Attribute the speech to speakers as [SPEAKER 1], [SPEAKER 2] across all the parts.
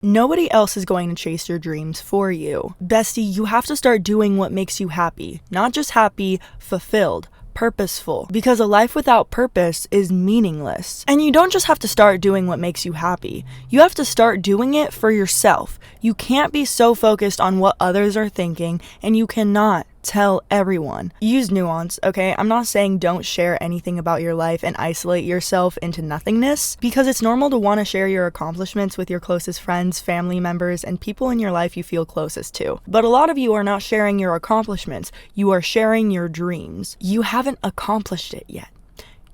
[SPEAKER 1] Nobody else is going to chase your dreams for you. Bestie, you have to start doing what makes you happy. Not just happy, fulfilled. Purposeful, because a life without purpose is meaningless. And you don't just have to start doing what makes you happy. You have to start doing it for yourself. You can't be so focused on what others are thinking, and you cannot tell everyone. Use nuance, okay? I'm not saying don't share anything about your life and isolate yourself into nothingness, because it's normal to want to share your accomplishments with your closest friends, family members, and people in your life you feel closest to. But a lot of you are not sharing your accomplishments. You are sharing your dreams. You haven't accomplished it yet.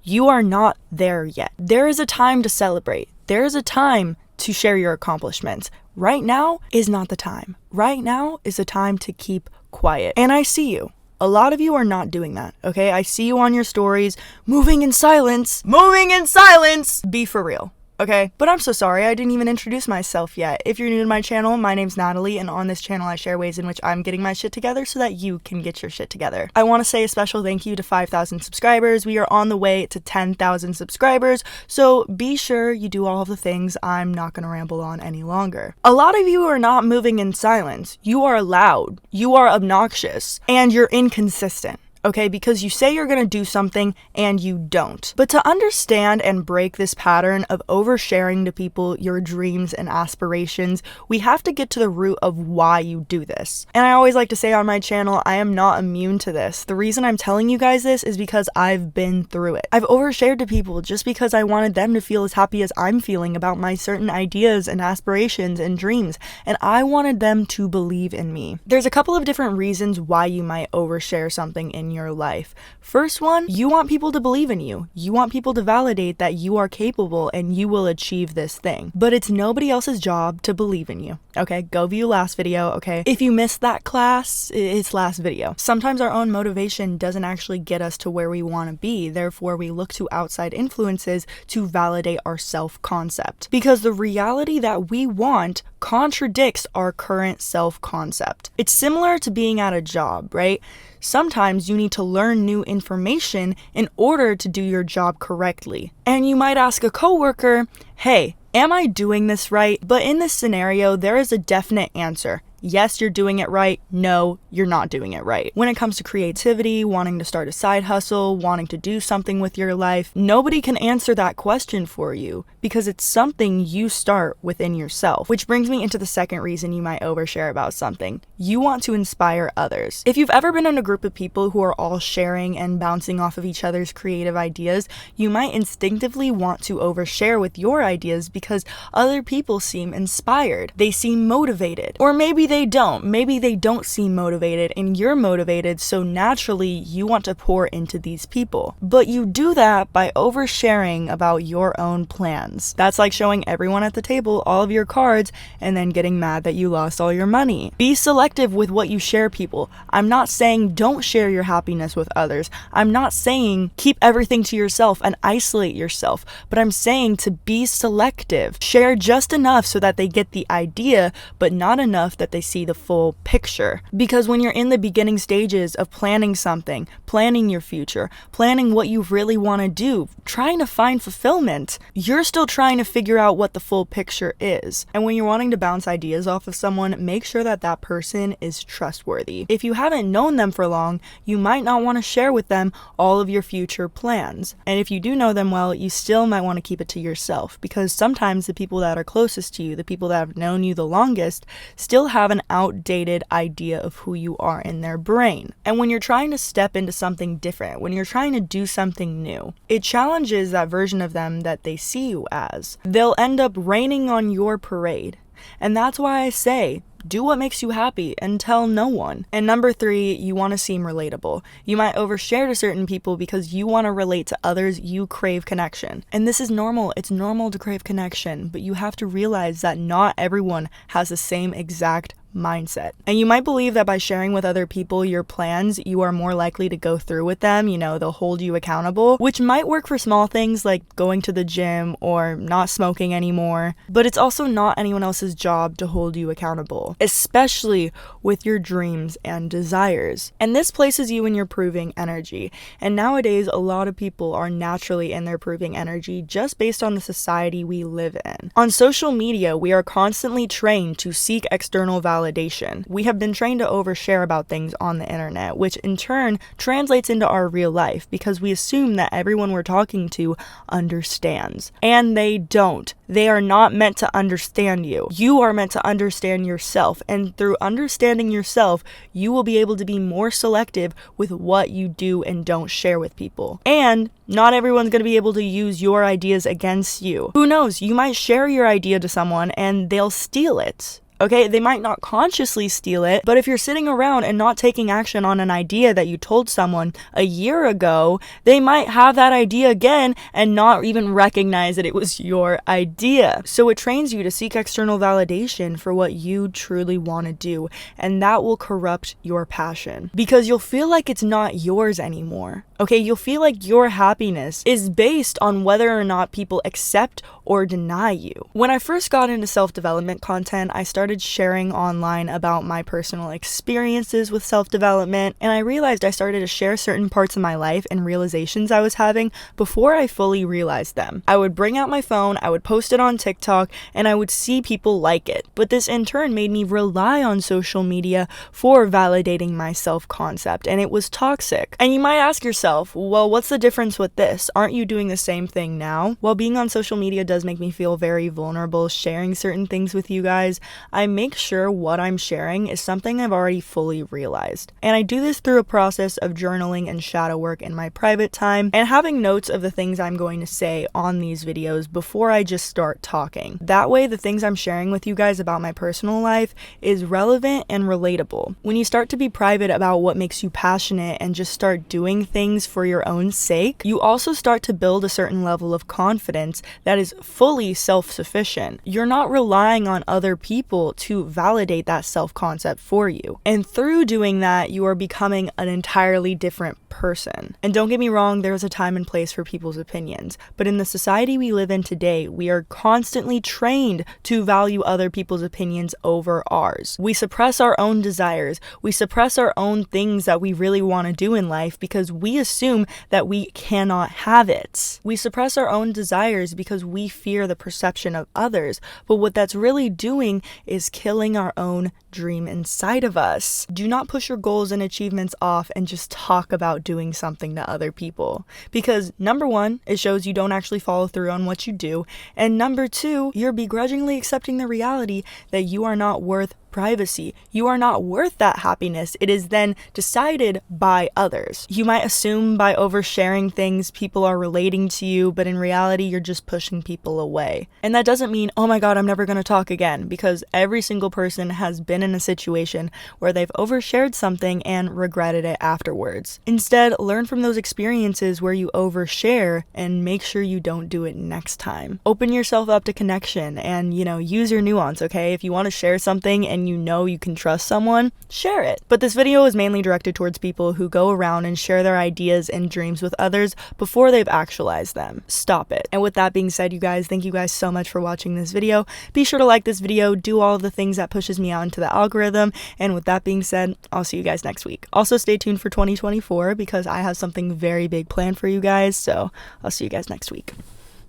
[SPEAKER 1] You are not there yet. There is a time to celebrate. There is a time to share your accomplishments. Right now is not the time. Right now is the time to keep quiet. And I see you. A lot of you are not doing that, okay? I see you on your stories, moving in silence. Moving in silence! Be for real. Okay, but I'm so sorry, I didn't even introduce myself yet. If you're new to my channel, my name's Natalie, and on this channel I share ways in which I'm getting my shit together so that you can get your shit together. I want to say a special thank you to 5,000 subscribers. We are on the way to 10,000 subscribers, so be sure you do all of the things I'm not going to ramble on any longer. A lot of you are not moving in silence. You are loud, you are obnoxious, and you're inconsistent. Okay, because you say you're gonna do something and you don't. But to understand and break this pattern of oversharing to people your dreams and aspirations, we have to get to the root of why you do this. And I always like to say on my channel, I am not immune to this. The reason I'm telling you guys this is because I've been through it. I've overshared to people just because I wanted them to feel as happy as I'm feeling about my certain ideas and aspirations and dreams, and I wanted them to believe in me. There's a couple of different reasons why you might overshare something in your life. First one, you want people to believe in you. You want people to validate that you are capable and you will achieve this thing. But it's nobody else's job to believe in you. Okay, go view last video, okay? If you missed that class, it's last video. Sometimes our own motivation doesn't actually get us to where we want to be. Therefore, we look to outside influences to validate our self-concept. Because the reality that we want contradicts our current self-concept. It's similar to being at a job, right? Sometimes you need to learn new information in order to do your job correctly. And you might ask a coworker, hey, am I doing this right? But in this scenario, there is a definite answer. Yes, you're doing it right. No, you're not doing it right. When it comes to creativity, wanting to start a side hustle, wanting to do something with your life, nobody can answer that question for you because it's something you start within yourself. Which brings me into the second reason you might overshare about something. You want to inspire others. If you've ever been in a group of people who are all sharing and bouncing off of each other's creative ideas, you might instinctively want to overshare with your ideas because other people seem inspired. They seem motivated. Or maybe they don't. Maybe they don't seem motivated and you're motivated, so naturally you want to pour into these people. But you do that by oversharing about your own plans. That's like showing everyone at the table all of your cards and then getting mad that you lost all your money. Be selective with what you share, people. I'm not saying don't share your happiness with others. I'm not saying keep everything to yourself and isolate yourself, but I'm saying to be selective. Share just enough so that they get the idea, but not enough that they see the full picture. Because when you're in the beginning stages of planning something, planning your future, planning what you really want to do, trying to find fulfillment, you're still trying to figure out what the full picture is. And when you're wanting to bounce ideas off of someone, make sure that that person is trustworthy. If you haven't known them for long, you might not want to share with them all of your future plans. And if you do know them well, you still might want to keep it to yourself, because sometimes the people that are closest to you, the people that have known you the longest, still have an outdated idea of who you are in their brain. And when you're trying to step into something different, when you're trying to do something new, it challenges that version of them that they see you as. They'll end up raining on your parade. And that's why I say, do what makes you happy and tell no one. And number 3, you want to seem relatable. You might overshare to certain people because you want to relate to others. You crave connection. And this is normal. It's normal to crave connection, but you have to realize that not everyone has the same exact mindset. And you might believe that by sharing with other people your plans, you are more likely to go through with them. They'll hold you accountable, which might work for small things like going to the gym or not smoking anymore. But it's also not anyone else's job to hold you accountable, especially with your dreams and desires. And this places you in your proving energy. And nowadays, a lot of people are naturally in their proving energy just based on the society we live in. On social media, we are constantly trained to seek external validation. We have been trained to overshare about things on the internet, which in turn translates into our real life because we assume that everyone we're talking to understands. And they don't. They are not meant to understand you. You are meant to understand yourself. And through understanding yourself, you will be able to be more selective with what you do and don't share with people. And not everyone's going to be able to use your ideas against you. Who knows? You might share your idea to someone and they'll steal it. Okay, they might not consciously steal it, but if you're sitting around and not taking action on an idea that you told someone a year ago, they might have that idea again and not even recognize that it was your idea. So it trains you to seek external validation for what you truly want to do, and that will corrupt your passion because you'll feel like it's not yours anymore. Okay, you'll feel like your happiness is based on whether or not people accept or deny you. When I first got into self-development content, I started sharing online about my personal experiences with self-development, and I realized I started to share certain parts of my life and realizations I was having before I fully realized them. I would bring out my phone, I would post it on TikTok, and I would see people like it. But this in turn made me rely on social media for validating my self-concept, and it was toxic. And you might ask yourself, well, what's the difference with this? Aren't you doing the same thing now? Well, being on social media does make me feel very vulnerable sharing certain things with you guys. I make sure what I'm sharing is something I've already fully realized. And I do this through a process of journaling and shadow work in my private time and having notes of the things I'm going to say on these videos before I just start talking. That way, the things I'm sharing with you guys about my personal life is relevant and relatable. When you start to be private about what makes you passionate and just start doing things for your own sake, you also start to build a certain level of confidence that is fully self-sufficient. You're not relying on other people to validate that self-concept for you. And through doing that, you are becoming an entirely different person. And don't get me wrong, there's a time and place for people's opinions. But in the society we live in today, we are constantly trained to value other people's opinions over ours. We suppress our own desires. We suppress our own things that we really want to do in life because we assume that we cannot have it. We suppress our own desires because we fear the perception of others. But what that's really doing is killing our own dream inside of us. Do not push your goals and achievements off and just talk about doing something to other people. Because number one, it shows you don't actually follow through on what you do. And number two, you're begrudgingly accepting the reality that you are not worth privacy. You are not worth that happiness. It is then decided by others. You might assume by oversharing things people are relating to you, but in reality, you're just pushing people away. And that doesn't mean, oh my God, I'm never going to talk again, because every single person has been in a situation where they've overshared something and regretted it afterwards. Instead, learn from those experiences where you overshare and make sure you don't do it next time. Open yourself up to connection and, use your nuance, okay? If you want to share something and you can trust someone, share it. But this video is mainly directed towards people who go around and share their ideas and dreams with others before they've actualized them. Stop it. And with that being said, you guys, thank you guys so much for watching this video. Be sure to like this video, do all of the things that pushes me out into the algorithm. And with that being said, I'll see you guys next week. Also, stay tuned for 2024 because I have something very big planned for you guys. So I'll see you guys next week.